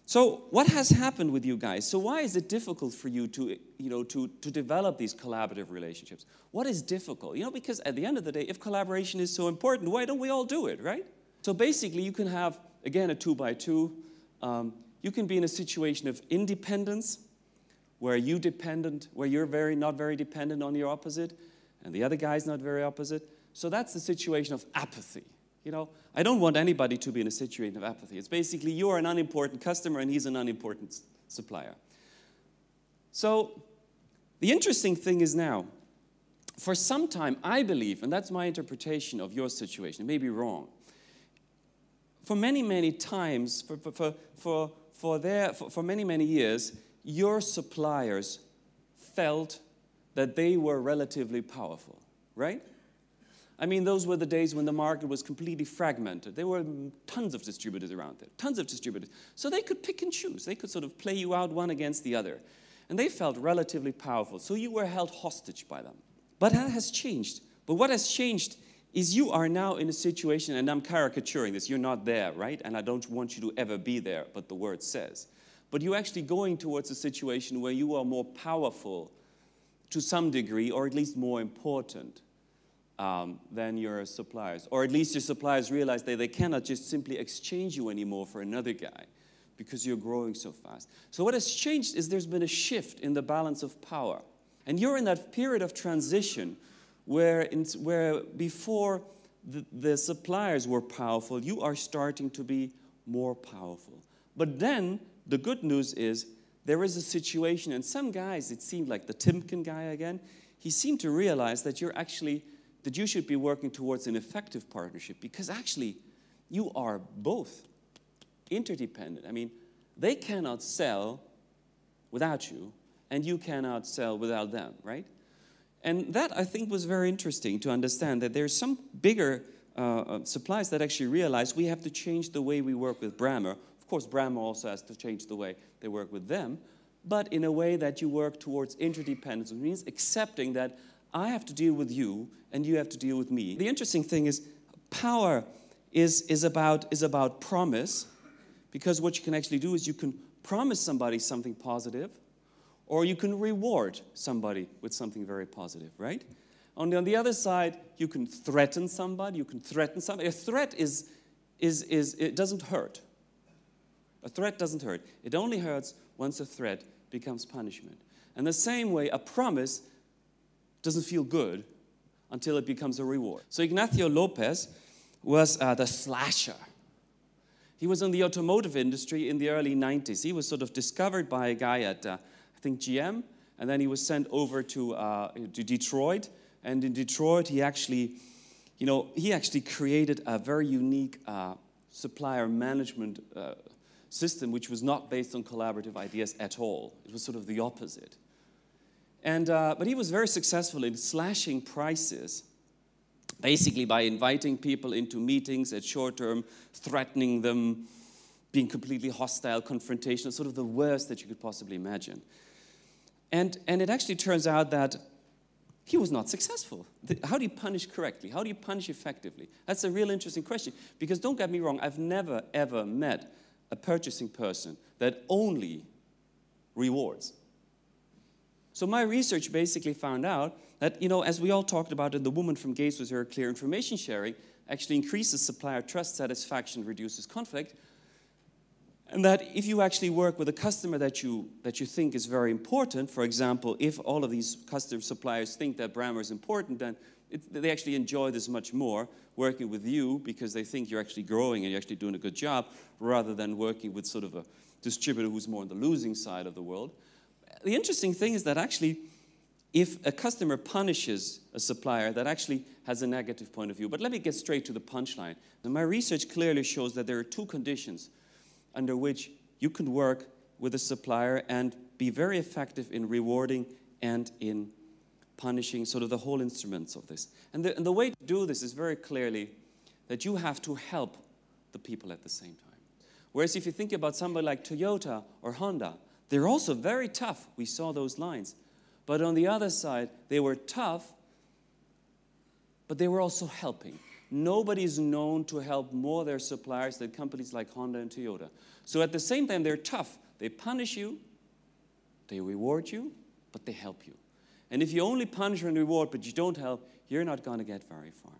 So what has happened with you guys? So why is it difficult for you to, to develop these collaborative relationships? What is difficult? Because at the end of the day, if collaboration is so important, why don't we all do it, right? So basically, you can have, again, a 2x2. You can be in a situation of independence, where you're not very dependent on your opposite, and the other guy's not very opposite. So that's the situation of apathy. I don't want anybody to be in a situation of apathy. It's basically you're an unimportant customer and he's an unimportant supplier. So the interesting thing is now, for some time, I believe, and that's my interpretation of your situation, it may be wrong, for many, many times, for many, many years, your suppliers felt that they were relatively powerful, right? I mean, those were the days when the market was completely fragmented. There were tons of distributors around there, tons of distributors. So they could pick and choose. They could sort of play you out one against the other. And they felt relatively powerful. So you were held hostage by them. But that has changed. But what has changed is you are now in a situation, and I'm caricaturing this, you're not there, right? And I don't want you to ever be there, but the word says. But you're actually going towards a situation where you are more powerful to some degree, or at least more important than your suppliers. Or at least your suppliers realize that they cannot just simply exchange you anymore for another guy because you're growing so fast. So what has changed is there's been a shift in the balance of power. And you're in that period of transition where before the suppliers were powerful, you are starting to be more powerful. But then the good news is there is a situation, and some guys, it seemed like the Timken guy again, he seemed to realize that that you should be working towards an effective partnership, because actually you are both interdependent. I mean, they cannot sell without you, and you cannot sell without them, right? And that, I think, was very interesting to understand that there's some bigger suppliers that actually realize we have to change the way we work with Brammer. Of course, Brammer also has to change the way they work with them, but in a way that you work towards interdependence. It means accepting that I have to deal with you, and you have to deal with me. The interesting thing is power is about promise, because what you can actually do is you can promise somebody something positive, or you can reward somebody with something very positive, right? On the other side, you can threaten somebody. A threat it doesn't hurt. A threat doesn't hurt. It only hurts once a threat becomes punishment. And the same way, a promise doesn't feel good until it becomes a reward. So Ignacio Lopez was the slasher. He was in the automotive industry in the early 90s. He was sort of discovered by a guy at, I think, GM, and then he was sent over to Detroit. And in Detroit, he actually created a very unique supplier management system, which was not based on collaborative ideas at all. It was sort of the opposite. But he was very successful in slashing prices, basically by inviting people into meetings at short term, threatening them, being completely hostile, confrontational, sort of the worst that you could possibly imagine. And it actually turns out that he was not successful. How do you punish correctly? How do you punish effectively? That's a real interesting question, because don't get me wrong, I've never, ever met a purchasing person that only rewards. So my research basically found out that, as we all talked about, and the woman from Gates was very clear, information sharing actually increases supplier trust, satisfaction, reduces conflict. And that if you actually work with a customer that you think is very important, for example, if all of these customer suppliers think that Brammer is important, then they actually enjoy this much more, working with you because they think you're actually growing and you're actually doing a good job, rather than working with sort of a distributor who's more on the losing side of the world. The interesting thing is that actually, if a customer punishes a supplier, that actually has a negative point of view. But let me get straight to the punchline. And my research clearly shows that there are two conditions under which you can work with a supplier and be very effective in rewarding and in punishing, sort of the whole instruments of this. And the way to do this is very clearly that you have to help the people at the same time. Whereas if you think about somebody like Toyota or Honda, they're also very tough. We saw those lines. But on the other side, they were tough, but they were also helping. Nobody's known to help more their suppliers than companies like Honda and Toyota. So at the same time, they're tough. They punish you, they reward you, but they help you. And if you only punish and reward, but you don't help, you're not going to get very far.